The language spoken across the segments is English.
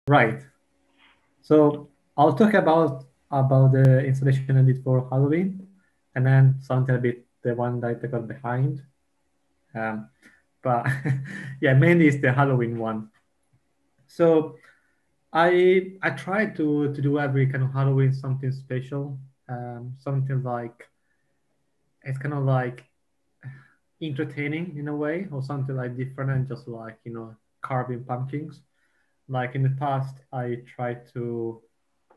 Right. So I'll talk about the installation I did for Halloween, and then something a bit the one that I got behind. Um, but yeah, mainly it's the Halloween one. So I try to do every kind of Halloween something special, something like it's kind of like entertaining in a way, or something like different and just like carving pumpkins. Like in the past, I tried to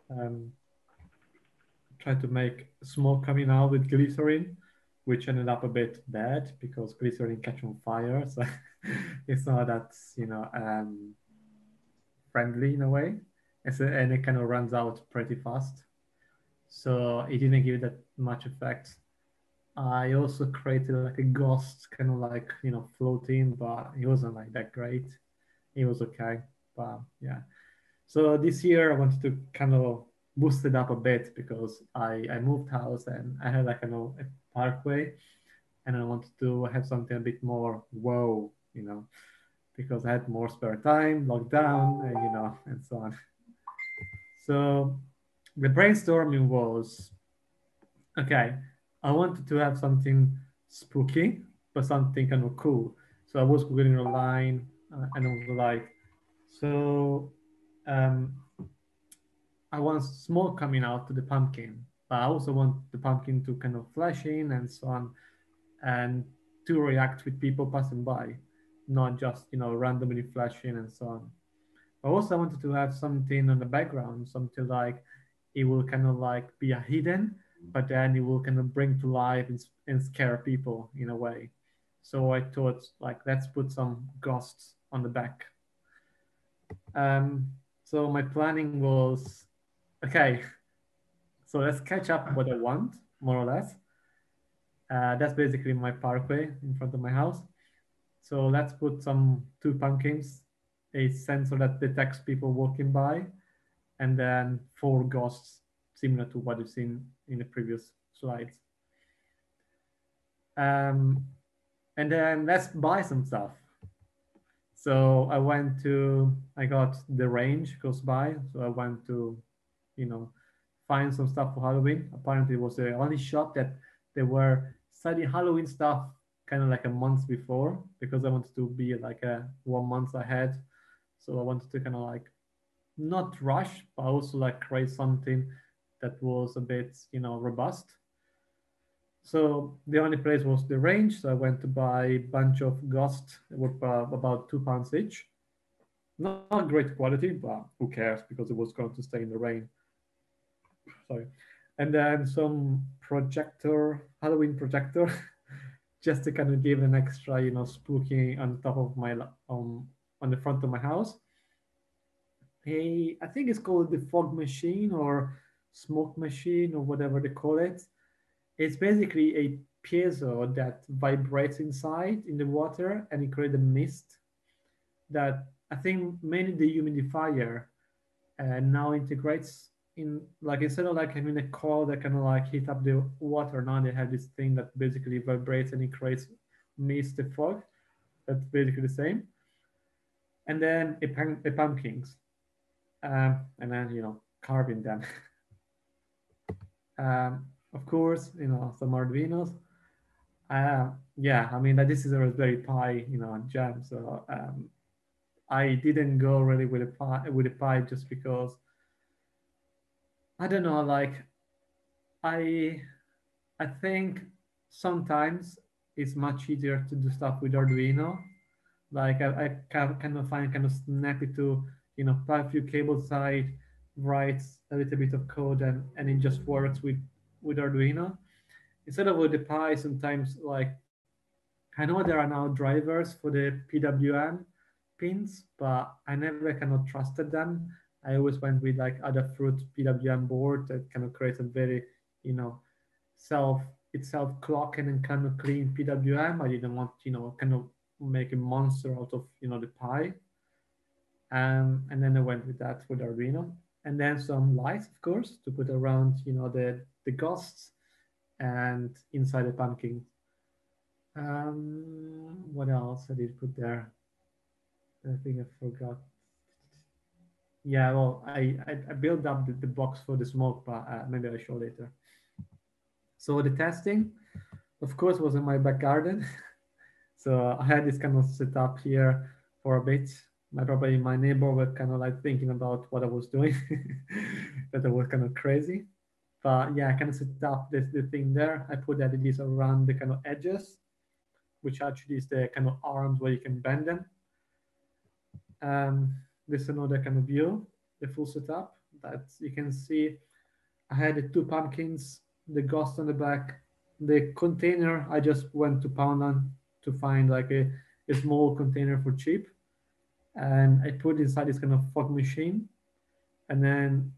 um, make smoke coming out with glycerin, which ended up a bit bad because glycerin catch on fire. So it's not that friendly in a way, and it kind of runs out pretty fast. So it didn't give that much effect. I also created like a ghost, kind of like floating, but it wasn't like that great. It was okay, but yeah. So this year I wanted to kind of boost it up a bit because I moved house and I had like a parkway, and I wanted to have something a bit more wow, because I had more spare time, lockdown, and so on. So the brainstorming was okay. I wanted to have something spooky, but something kind of cool. So I was googling online, and I was like, so um, I want smoke coming out to the pumpkin, but I also want the pumpkin to kind of flash in and so on, and to react with people passing by, not just randomly flash in and so on. I also wanted to have something on the background, something like it will kind of like be a hidden, but then it will kind of bring to life and scare people in a way. So I thought like let's put some ghosts on the back. Um, so my planning was okay. So let's catch up what I want, more or less. That's basically my parkway in front of my house. So let's put some two pumpkins, a sensor that detects people walking by, and then four ghosts, similar to what you've seen in the previous slides. Um, and then let's buy some stuff. So I got the range close by. So I went to, you know, find some stuff for Halloween. Apparently, it was the only shop that they were selling Halloween stuff kind of like a month before because I wanted to be like a 1 month ahead. So I wanted to kind of like not rush, but also like create something that was a bit, robust. So the only place was the range. So I went to buy a bunch of ghosts worth about £2 each. Not great quality, but who cares because it was going to stay in the rain. Sorry. And then some projector, Halloween projector, just to kind of give an extra, spooky on top of on the front of my house. I think it's called the fog machine or smoke machine or whatever they call it. It's basically a piezo that vibrates inside in the water and it creates a mist that I think mainly the humidifier now integrates in, like instead of like having a coil that kind of like heat up the water, now they have this thing that basically vibrates and it creates mist, the fog. That's basically the same. And then a pumpkins, and then carving them. um, of course, some Arduinos. Uh, yeah, I mean that this is a Raspberry Pi, jam. So I didn't go really with a Pi just because I don't know, like I I think sometimes it's much easier to do stuff with Arduino. Like I kind of find kind of snappy to plug a few cables aside, write a little bit of code, and it just works with Arduino. Instead of with the Pi, sometimes like I know there are now drivers for the PWM pins, but I never kind of trusted them. I always went with like other fruit PWM board that kind of creates a very, you know, self itself clock and then kind of clean PWM. I didn't want, kind of make a monster out of, the Pi. And then I went with that with Arduino. And then some lights, of course, to put around, the ghosts and inside the pumpkin. What else I did put there? I think I forgot. Yeah, well, I built up the box for the smoke, but maybe I'll show later. So the testing, of course, was in my back garden. So I had this kind of setup here for a bit. Probably my neighbor were kind of like thinking about what I was doing, that I was kind of crazy. But yeah, I kind of set up the thing there. I put LEDs around the kind of edges, which actually is the kind of arms where you can bend them. Um, this is another kind of view, the full setup that you can see. I had the two pumpkins, the ghost on the back, the container. I just went to Poundland to find like a small container for cheap, and I put inside this kind of fog machine. And then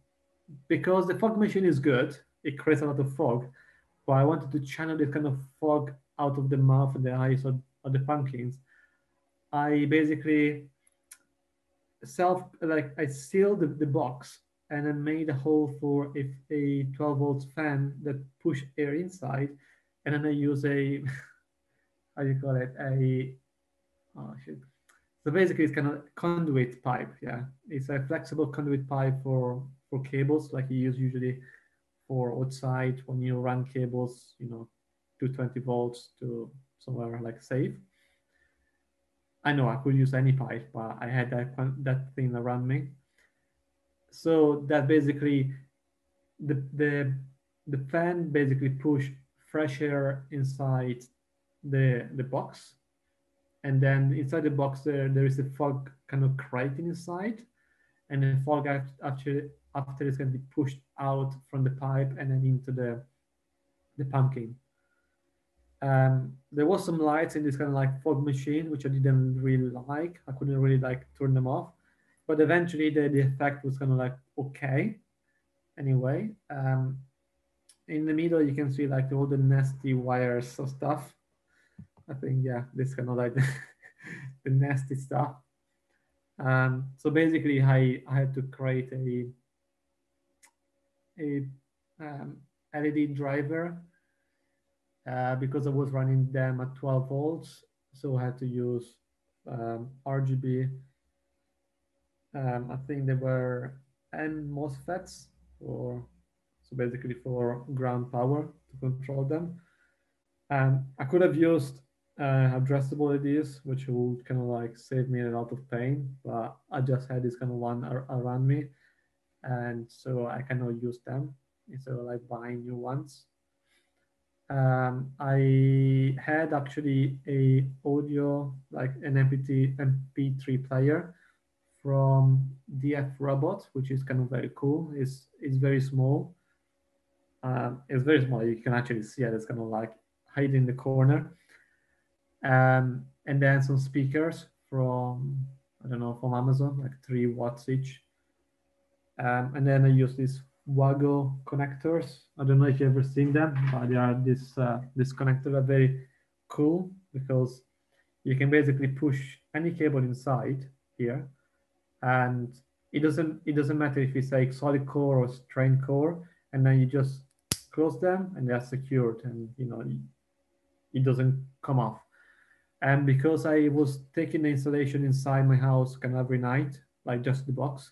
because the fog machine is good, it creates a lot of fog. But I wanted to channel this kind of fog out of the mouth and the eyes of the pumpkins. I basically I sealed the box and then made a hole for a 12 volts fan that push air inside, and then I use a how do you call it, a oh shit. So basically it's kind of conduit pipe. Yeah, it's a flexible conduit pipe for cables like you use usually for outside when you run cables, 220 volts to somewhere like safe. I know I could use any pipe, but I had that thing around me. So that basically the the fan basically push fresh air inside the box, and then inside the box there is a fog kind of creating inside, and then fog after it's going to be pushed out from the pipe and then into the pumpkin. There was some lights in this kind of like fog machine, which I didn't really like. I couldn't really like turn them off, but eventually the effect was kind of like okay. Anyway, in the middle you can see like all the nasty wires of stuff. I think yeah, this kind of like the nasty stuff. So basically, I had to create a LED driver because I was running them at 12 volts, so I had to use RGB. I think they were N MOSFETs, or so basically for ground power to control them. I could have used addressable LEDs, which would kind of like save me a lot of pain, but I just had this kind of one around me, and so I cannot use them instead of like buying new ones. I had actually a audio, like an MP3 player from DF Robot, which is kind of very cool. It's very small. It's very small. You can actually see it. It's kind of like hiding in the corner. And then some speakers from, I don't know, from Amazon, like 3 watts each. And then I use these Wago connectors. I don't know if you've ever seen them, but they are this connector are very cool because you can basically push any cable inside here, and it doesn't matter if it's like solid core or strain core, and then you just close them and they're secured, and it doesn't come off. And because I was taking the installation inside my house kind of every night, like just the box,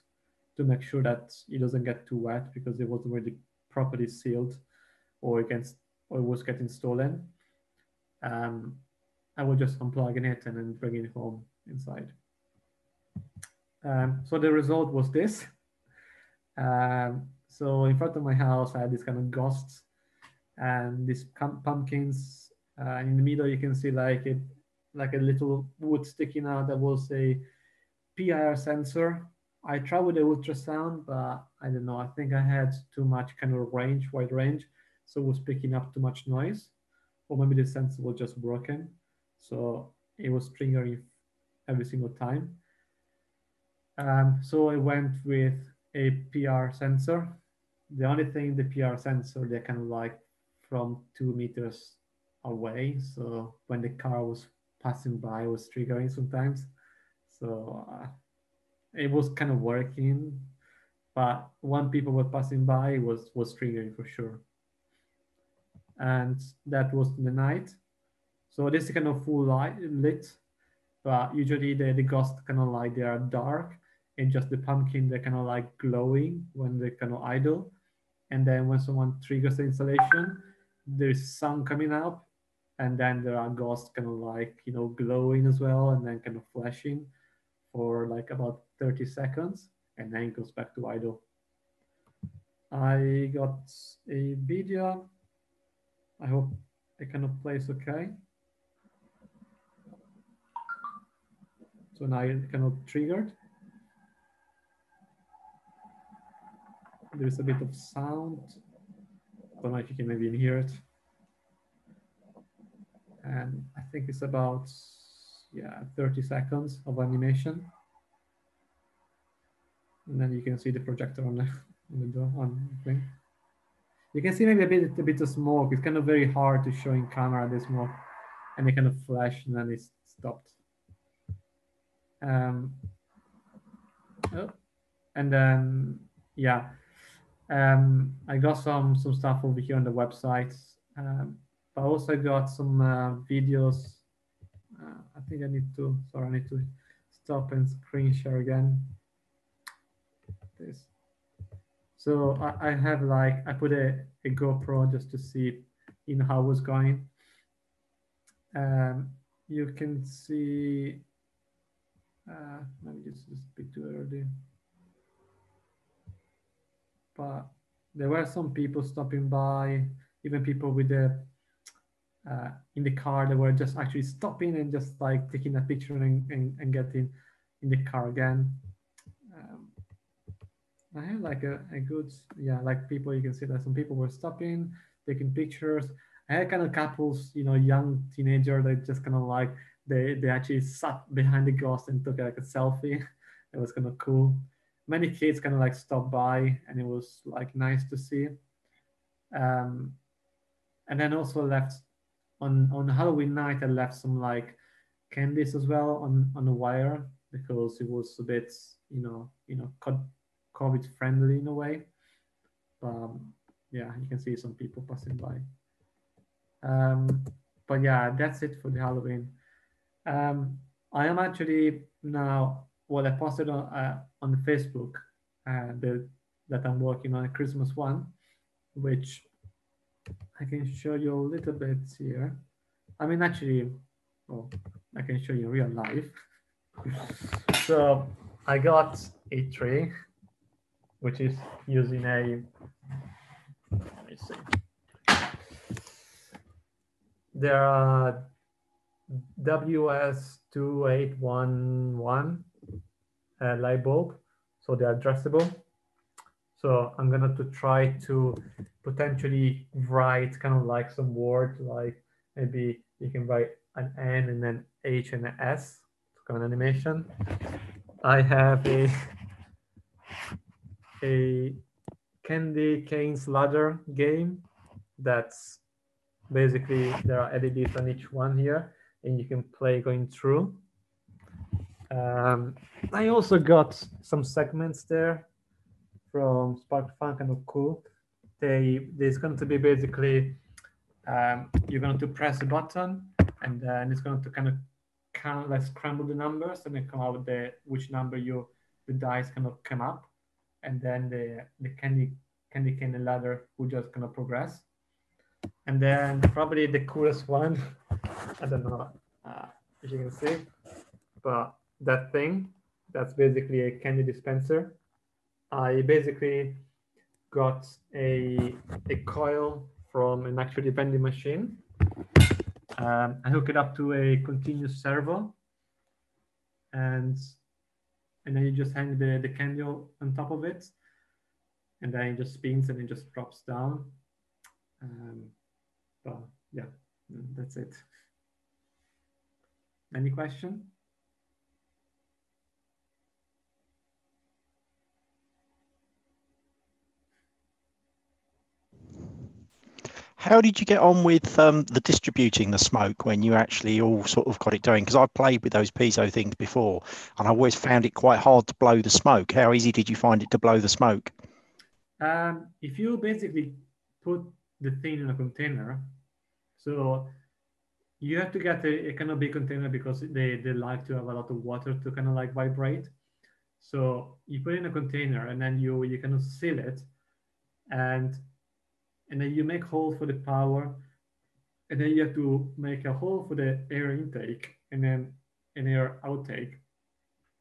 to make sure that it doesn't get too wet because it wasn't really properly sealed or against or it was getting stolen. Um, I was just unplugging it and then bringing it home inside. So the result was this. So in front of my house, I had this kind of ghosts and these pumpkins. In the middle, you can see like a little wood sticking out that was a PIR sensor. I tried with the ultrasound, but I don't know. I think I had too much kind of wide range, so it was picking up too much noise, or maybe the sensor was just broken, so it was triggering every single time. So I went with a PR sensor. The only thing, the PR sensor, they're kind of like from 2 meters away. So when the car was passing by, it was triggering sometimes. So it was kind of working, but when people were passing by, it was triggering for sure. And that was in the night. So this is kind of full light lit, but usually the ghost kind of light, they are dark, and just the pumpkin, they're kind of like glowing when they're kind of idle. And then when someone triggers the installation, there's sun coming up, and then there are ghosts kind of like, glowing as well, and then kind of flashing for like about 30 seconds, and then it goes back to idle. I got a video. I hope it kind of plays okay. So now it kind of triggered. There's a bit of sound. Don't know if you can maybe hear it. And I think it's about 30 seconds of animation. And then you can see the projector on the door on the thing. You can see maybe a bit of smoke. It's kind of very hard to show in camera the smoke, and it kind of flashed and then it stopped. Oh, and then I got some stuff over here on the website, but I also got some videos. I think I need to stop and screen share again. This. So I have I put a GoPro just to see how it was going. You can see, maybe this is a bit too early, but there were some people stopping by, even people with the in the car. They were just actually stopping and just like taking a picture and getting in the car again. I had like a good, like people, you can see that some people were stopping, taking pictures. I had kind of couples, young teenager that just kind of like, they actually sat behind the ghost and took like a selfie. It was kind of cool. Many kids kind of like stopped by, and it was like nice to see. And then also left on Halloween night, I left some like candies as well on the wire, because it was a bit, COVID friendly in a way. Yeah, you can see some people passing by. But yeah, that's it for the Halloween. I am actually now, I posted on the Facebook that I'm working on a Christmas one, which I can show you a little bit here. I mean, actually, I can show you real life. So I got a tree, which is using a, let me see. There are WS2811 light bulb, so they are addressable. So I'm gonna try to potentially write kind of like some words, like maybe you can write an N and then H and an S, kind of animation. I have a candy canes ladder game that's basically, there are LEDs on each one here, and you can play going through. I also got some segments there from Spark Fun, kind of cool. There's going to be basically, you're going to press a button, and then it's going to kind of count, like scramble the numbers, and then come out with which number the dice kind of come up, and then the candy cane ladder will just kind of progress. And then probably the coolest one, I don't know if you can see, but that thing, that's basically a candy dispenser. I basically got a coil from an actual vending machine. I hook it up to a continuous servo, and then you just hang the candy on top of it, and then it just spins and it just drops down. But yeah, that's it. Any question? How did you get on with the distributing the smoke when you actually all sort of got it going? Because I've played with those piezo things before, and I always found it quite hard to blow the smoke. How easy did you find it to blow the smoke? If you basically put the thing in a container, so you have to get a kind of big container, because they like to have a lot of water to kind of like vibrate. So you put it in a container and then you kind of seal it, and then you make hole for the power, and then you have to make a hole for the air intake and then an air outtake.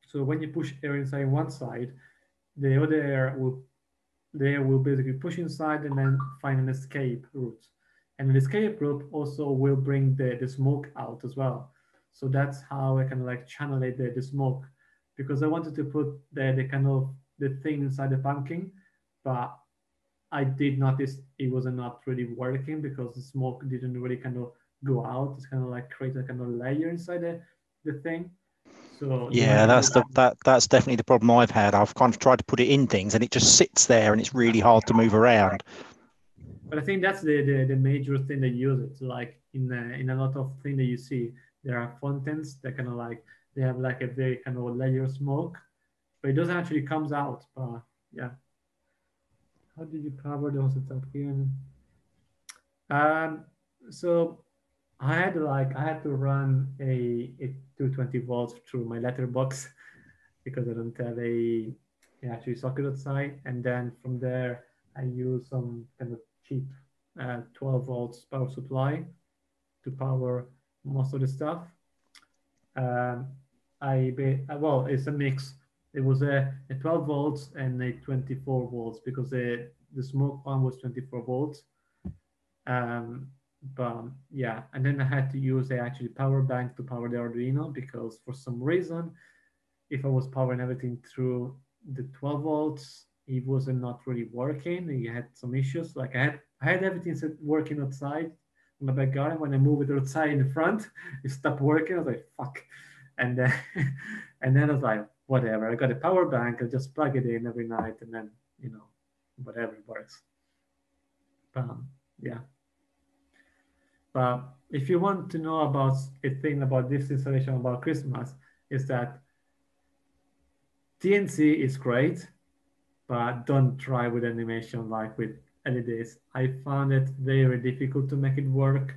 So when you push air inside one side, the other air will basically push inside and then find an escape route. And an escape route also will bring the smoke out as well. So that's how I kind of like channel the smoke, because I wanted to put the kind of the thing inside the pumpkin, but I did notice it was not really working because the smoke didn't really kind of go out. It's kind of like create a kind of layer inside the thing. So the way Yeah, I use that's definitely the problem I've had. I've kind of tried to put it in things and it just sits there and it's really hard to move around. But I think that's the major thing they use it. Like in a lot of things that you see, there are fountains that kind of like they have like a very kind of layer of smoke, but it doesn't actually comes out. But yeah, how did you cover those up here? Um, so I had to run a 220 volts through my letterbox because I don't have a actually socket outside, and then from there I use some kind of cheap 12 volts power supply to power most of the stuff. Um, well, it's a mix. It was a 12 volts and a 24 volts because the smoke one was 24 volts. Um, but yeah, and then I had to use a actually power bank to power the Arduino because for some reason, if I was powering everything through the 12 volts, it was not really working. It had some issues. Like I had everything working outside in my back garden. When I moved it outside in the front, it stopped working. I was like, fuck. And then and then I was like, whatever. I got a power bank. I just plug it in every night, and then whatever works. Yeah. But if you want to know about a thing about this installation about Christmas, is that TNC is great, but don't try with animation like with LEDs. I found it very difficult to make it work,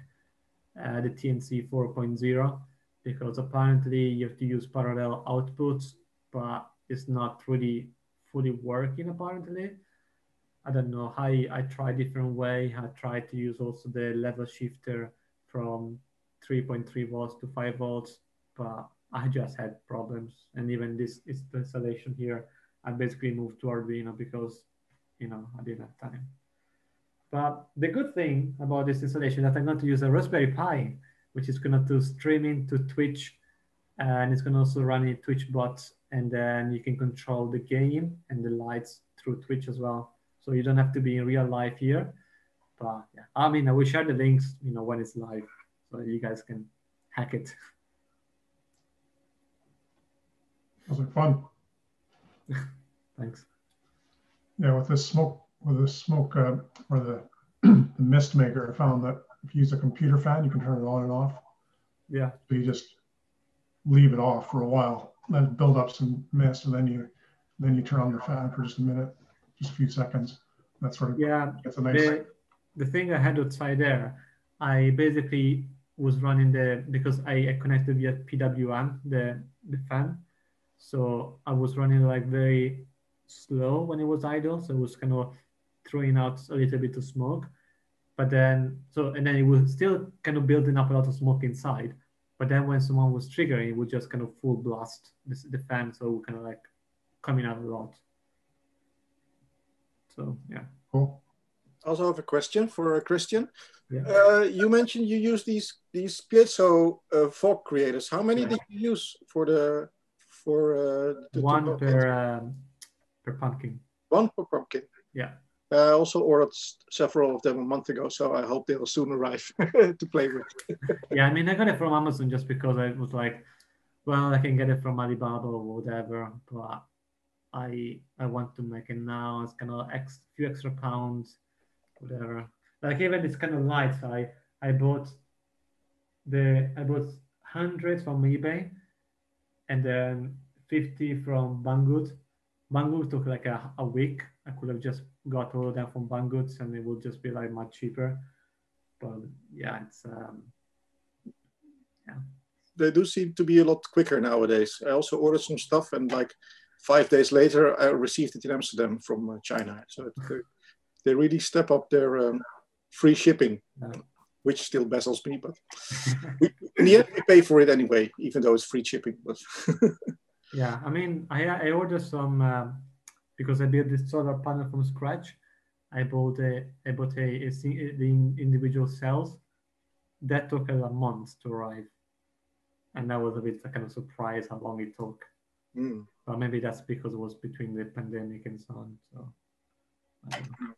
the TNC 4.0, because apparently you have to use parallel outputs, but it's not really fully working apparently. I don't know. I tried different way. I tried to use also the level shifter from 3.3 volts to 5 volts, but I just had problems. And even this is the installation here. I basically moved to Arduino because, I didn't have time. But the good thing about this installation is that I'm going to use a Raspberry Pi, which is going to do streaming to Twitch, and it's going to also run in Twitch bots, and then you can control the game and the lights through Twitch as well. So you don't have to be in real life here. But yeah, I mean, I will share the links, when it's live, so you guys can hack it. Those are fun. Thanks. Yeah, with this smoke, or the mist maker, I found that if you use a computer fan, you can turn it on and off. Yeah. So you just leave it off for a while, let it build up some mist, and then you turn on the fan for just a minute, just a few seconds. That sort of gets a nice. The thing I had outside there, I basically was running because I connected via PWM the fan, so I was running like very slow when it was idle, so it was kind of throwing out a little bit of smoke. But then it was still kind of building up a lot of smoke inside. But then when someone was triggering, it would just kind of full blast the fan, so it would kind of like coming out a lot. So yeah. Cool. I also have a question for Christian. Yeah. You mentioned you use these piezo fog creators. How many did you use for the one per pumpkin? One per pumpkin. Yeah. I also ordered several of them a month ago, so I hope they'll soon arrive to play with. Yeah, I mean, I got it from Amazon just because I was like, well, I can get it from Alibaba or whatever, but I want to make it now. It's kind of few extra pounds, whatever. Like even it's kind of light. I bought 100 from eBay, and then 50 from Banggood. Banggood took like a week. I could have just got all of them from Banggood, and it would just be like much cheaper. But yeah, it's They do seem to be a lot quicker nowadays. I also ordered some stuff, and like 5 days later, I received it in Amsterdam from China. So they really step up their free shipping, which still baffles me. But in the end, we pay for it anyway, even though it's free shipping. But yeah, I mean, I ordered some because I built this solar panel from scratch. I bought the individual cells. That took a month to arrive, and I was a bit kind of surprised how long it took. But maybe that's because it was between the pandemic and so on. So I don't know.